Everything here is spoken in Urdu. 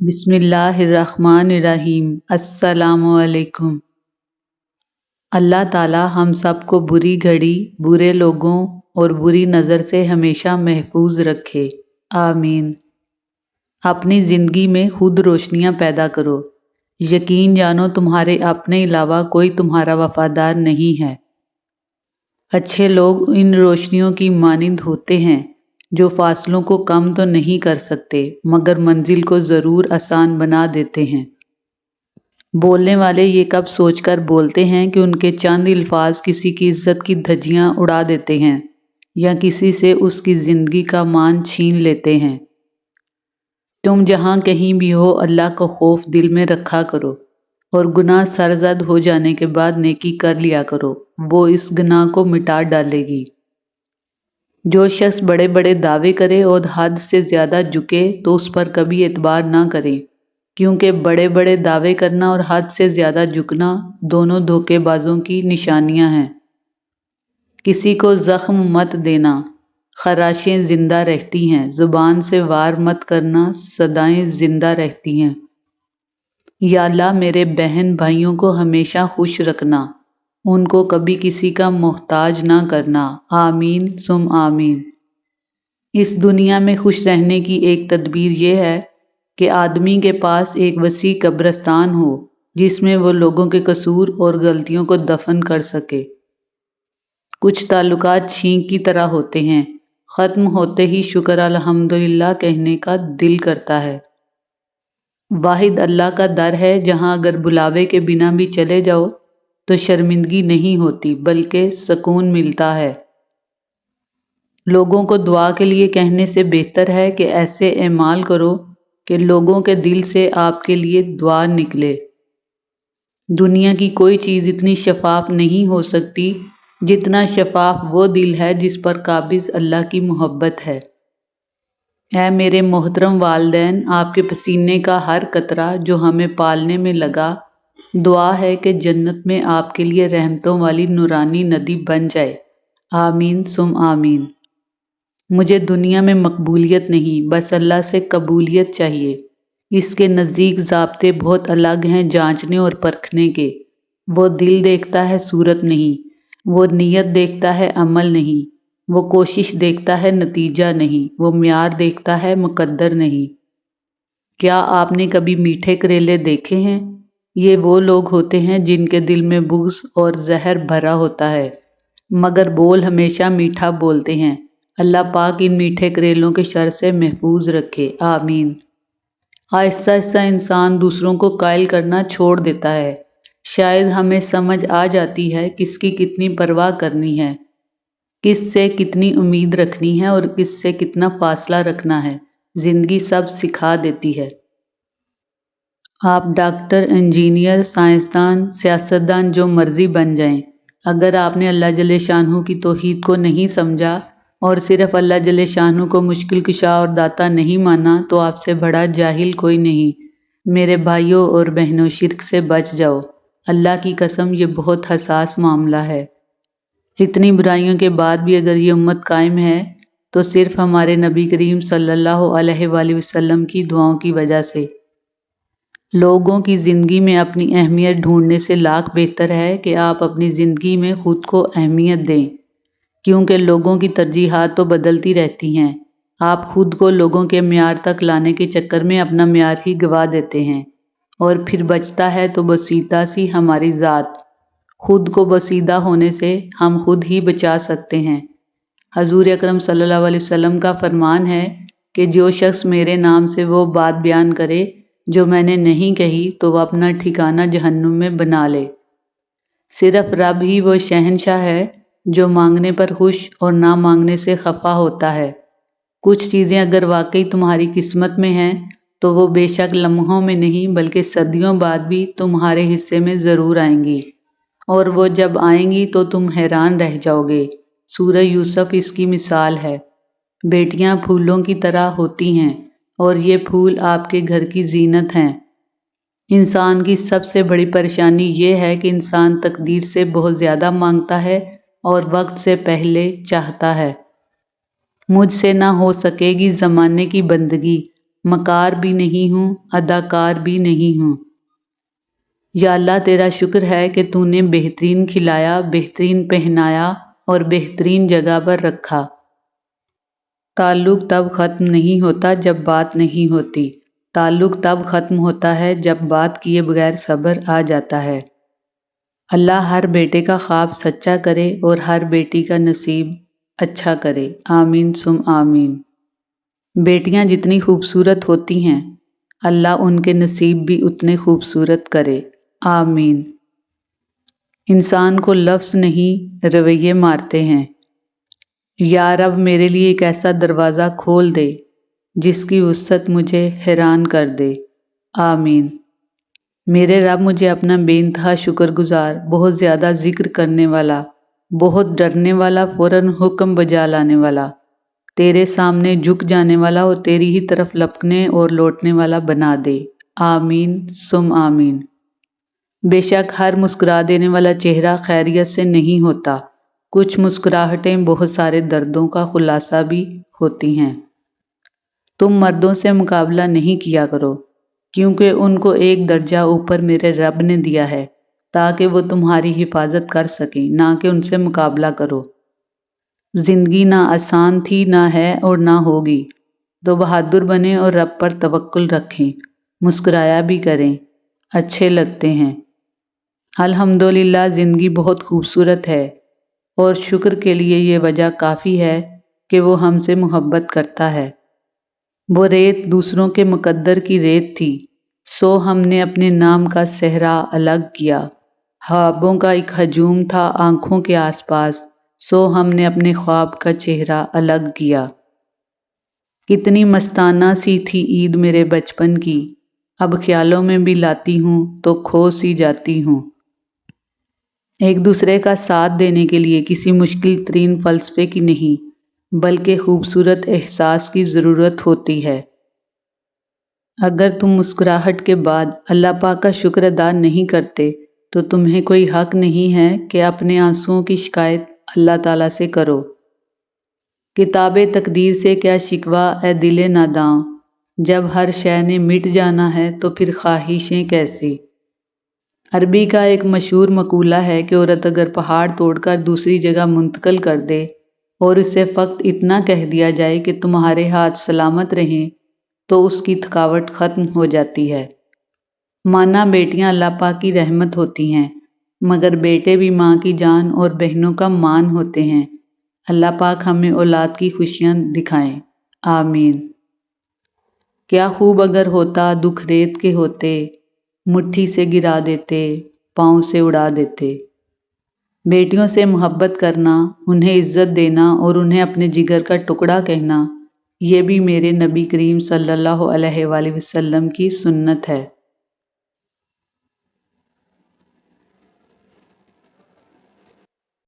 بسم اللہ الرحمن الرحیم۔ السلام علیکم۔ اللہ تعالی ہم سب کو بری گھڑی، برے لوگوں اور بری نظر سے ہمیشہ محفوظ رکھے، آمین۔ اپنی زندگی میں خود روشنیاں پیدا کرو، یقین جانو تمہارے اپنے علاوہ کوئی تمہارا وفادار نہیں ہے۔ اچھے لوگ ان روشنیوں کی مانند ہوتے ہیں جو فاصلوں کو کم تو نہیں کر سکتے مگر منزل کو ضرور آسان بنا دیتے ہیں۔ بولنے والے یہ کب سوچ کر بولتے ہیں کہ ان کے چند الفاظ کسی کی عزت کی دھجیاں اڑا دیتے ہیں یا کسی سے اس کی زندگی کا مان چھین لیتے ہیں۔ تم جہاں کہیں بھی ہو اللہ کا خوف دل میں رکھا کرو اور گناہ سرزد ہو جانے کے بعد نیکی کر لیا کرو، وہ اس گناہ کو مٹا ڈالے گی۔ جو شخص بڑے بڑے دعوے کرے اور حد سے زیادہ جھکے تو اس پر کبھی اعتبار نہ کریں، کیونکہ بڑے بڑے دعوے کرنا اور حد سے زیادہ جھکنا دونوں دھوکے بازوں کی نشانیاں ہیں۔ کسی کو زخم مت دینا، خراشیں زندہ رہتی ہیں، زبان سے وار مت کرنا، صدائیں زندہ رہتی ہیں۔ یا اللہ میرے بہن بھائیوں کو ہمیشہ خوش رکھنا، ان کو کبھی کسی کا محتاج نہ کرنا، آمین ثم آمین۔ اس دنیا میں خوش رہنے کی ایک تدبیر یہ ہے کہ آدمی کے پاس ایک وسیع قبرستان ہو جس میں وہ لوگوں کے قصور اور غلطیوں کو دفن کر سکے۔ کچھ تعلقات چھینک کی طرح ہوتے ہیں، ختم ہوتے ہی شکر الحمدللہ کہنے کا دل کرتا ہے۔ واحد اللہ کا در ہے جہاں اگر بلاوے کے بنا بھی چلے جاؤ تو شرمندگی نہیں ہوتی بلکہ سکون ملتا ہے۔ لوگوں کو دعا کے لیے کہنے سے بہتر ہے کہ ایسے اعمال کرو کہ لوگوں کے دل سے آپ کے لیے دعا نکلے۔ دنیا کی کوئی چیز اتنی شفاف نہیں ہو سکتی جتنا شفاف وہ دل ہے جس پر قابض اللہ کی محبت ہے۔ اے میرے محترم والدین، آپ کے پسینے کا ہر قطرہ جو ہمیں پالنے میں لگا، دعا ہے کہ جنت میں آپ کے لیے رحمتوں والی نورانی ندی بن جائے، آمین ثم آمین۔ مجھے دنیا میں مقبولیت نہیں، بس اللہ سے قبولیت چاہیے۔ اس کے نزدیک ضابطے بہت الگ ہیں جانچنے اور پرکھنے کے۔ وہ دل دیکھتا ہے صورت نہیں، وہ نیت دیکھتا ہے عمل نہیں، وہ کوشش دیکھتا ہے نتیجہ نہیں، وہ معیار دیکھتا ہے مقدر نہیں۔ کیا آپ نے کبھی میٹھے کریلے دیکھے ہیں؟ یہ وہ لوگ ہوتے ہیں جن کے دل میں بغض اور زہر بھرا ہوتا ہے مگر بول ہمیشہ میٹھا بولتے ہیں۔ اللہ پاک ان میٹھے کریلوں کے شر سے محفوظ رکھے، آمین۔ آہستہ آہستہ انسان دوسروں کو قائل کرنا چھوڑ دیتا ہے۔ شاید ہمیں سمجھ آ جاتی ہے کس کی کتنی پرواہ کرنی ہے، کس سے کتنی امید رکھنی ہے اور کس سے کتنا فاصلہ رکھنا ہے۔ زندگی سب سکھا دیتی ہے۔ آپ ڈاکٹر، انجینئر، سائنسدان، سیاستدان جو مرضی بن جائیں، اگر آپ نے اللہ جل شانہ کی توحید کو نہیں سمجھا اور صرف اللہ جل شانہ کو مشکل کشا اور داتا نہیں مانا تو آپ سے بڑا جاہل کوئی نہیں۔ میرے بھائیوں اور بہنوں، شرک سے بچ جاؤ، اللہ کی قسم یہ بہت حساس معاملہ ہے۔ اتنی برائیوں کے بعد بھی اگر یہ امت قائم ہے تو صرف ہمارے نبی کریم صلی اللہ علیہ وآلہ وسلم کی دعاؤں کی وجہ سے۔ لوگوں کی زندگی میں اپنی اہمیت ڈھونڈنے سے لاکھ بہتر ہے کہ آپ اپنی زندگی میں خود کو اہمیت دیں، کیونکہ لوگوں کی ترجیحات تو بدلتی رہتی ہیں۔ آپ خود کو لوگوں کے معیار تک لانے کے چکر میں اپنا معیار ہی گنوا دیتے ہیں اور پھر بچتا ہے تو بسیطہ سی ہماری ذات۔ خود کو بسیطہ ہونے سے ہم خود ہی بچا سکتے ہیں۔ حضور اکرم صلی اللہ علیہ وسلم کا فرمان ہے کہ جو شخص میرے نام سے وہ بات بیان کرے جو میں نے نہیں کہی تو وہ اپنا ٹھکانہ جہنم میں بنا لے۔ صرف رب ہی وہ شہنشاہ ہے جو مانگنے پر خوش اور نہ مانگنے سے خفا ہوتا ہے۔ کچھ چیزیں اگر واقعی تمہاری قسمت میں ہیں تو وہ بے شک لمحوں میں نہیں بلکہ صدیوں بعد بھی تمہارے حصے میں ضرور آئیں گی، اور وہ جب آئیں گی تو تم حیران رہ جاؤ گے۔ سورہ یوسف اس کی مثال ہے۔ بیٹیاں پھولوں کی طرح ہوتی ہیں اور یہ پھول آپ کے گھر کی زینت ہیں۔ انسان کی سب سے بڑی پریشانی یہ ہے کہ انسان تقدیر سے بہت زیادہ مانگتا ہے اور وقت سے پہلے چاہتا ہے۔ مجھ سے نہ ہو سکے گی زمانے کی بندگی، مکار بھی نہیں ہوں، اداکار بھی نہیں ہوں۔ یا اللہ تیرا شکر ہے کہ تو نے بہترین کھلایا، بہترین پہنایا اور بہترین جگہ پر رکھا۔ تعلق تب ختم نہیں ہوتا جب بات نہیں ہوتی، تعلق تب ختم ہوتا ہے جب بات کیے بغیر صبر آ جاتا ہے۔ اللہ ہر بیٹے کا خواب سچا کرے اور ہر بیٹی کا نصیب اچھا کرے، آمین ثم آمین۔ بیٹیاں جتنی خوبصورت ہوتی ہیں اللہ ان کے نصیب بھی اتنے خوبصورت کرے، آمین۔ انسان کو لفظ نہیں رویے مارتے ہیں۔ یا رب میرے لیے ایک ایسا دروازہ کھول دے جس کی وسعت مجھے حیران کر دے، آمین۔ میرے رب مجھے اپنا بے انتہا شکر گزار، بہت زیادہ ذکر کرنے والا، بہت ڈرنے والا، فوراً حکم بجا لانے والا، تیرے سامنے جھک جانے والا اور تیری ہی طرف لپکنے اور لوٹنے والا بنا دے، آمین ثم آمین۔ بے شک ہر مسکرا دینے والا چہرہ خیریت سے نہیں ہوتا، کچھ مسکراہٹیں بہت سارے دردوں کا خلاصہ بھی ہوتی ہیں۔ تم مردوں سے مقابلہ نہیں کیا کرو، کیونکہ ان کو ایک درجہ اوپر میرے رب نے دیا ہے تاکہ وہ تمہاری حفاظت کر سکیں، نہ کہ ان سے مقابلہ کرو۔ زندگی نہ آسان تھی، نہ ہے اور نہ ہوگی، تو بہادر بنیں اور رب پر توکل رکھیں، مسکرایا بھی کریں، اچھے لگتے ہیں۔ الحمدللہ زندگی بہت خوبصورت ہے اور شکر کے لیے یہ وجہ کافی ہے کہ وہ ہم سے محبت کرتا ہے۔ وہ ریت دوسروں کے مقدر کی ریت تھی، سو ہم نے اپنے نام کا صحرا الگ کیا۔ خوابوں کا ایک ہجوم تھا آنکھوں کے آس پاس، سو ہم نے اپنے خواب کا چہرہ الگ کیا۔ کتنی مستانہ سی تھی عید میرے بچپن کی، اب خیالوں میں بھی لاتی ہوں تو کھو سی جاتی ہوں۔ ایک دوسرے کا ساتھ دینے کے لیے کسی مشکل ترین فلسفے کی نہیں، بلکہ خوبصورت احساس کی ضرورت ہوتی ہے۔ اگر تم مسکراہٹ کے بعد اللہ پاک کا شکر ادا نہیں کرتے تو تمہیں کوئی حق نہیں ہے کہ اپنے آنسوؤں کی شکایت اللہ تعالیٰ سے کرو۔ کتاب تقدیر سے کیا شکوہ اے دل ناداں، جب ہر شے نے مٹ جانا ہے تو پھر خواہشیں کیسی۔ عربی کا ایک مشہور مقولہ ہے کہ عورت اگر پہاڑ توڑ کر دوسری جگہ منتقل کر دے اور اسے فقط اتنا کہہ دیا جائے کہ تمہارے ہاتھ سلامت رہیں تو اس کی تھکاوٹ ختم ہو جاتی ہے۔ مانا بیٹیاں اللہ پاک کی رحمت ہوتی ہیں، مگر بیٹے بھی ماں کی جان اور بہنوں کا مان ہوتے ہیں۔ اللہ پاک ہمیں اولاد کی خوشیاں دکھائیں، آمین۔ کیا خوب اگر ہوتا دکھ ریت کے ہوتے، مٹھی سے گرا دیتے، پاؤں سے اڑا دیتے۔ بیٹیوں سے محبت کرنا، انہیں عزت دینا اور انہیں اپنے جگر کا ٹکڑا کہنا، یہ بھی میرے نبی کریم صلی اللہ علیہ وآلہ وسلم کی سنت ہے۔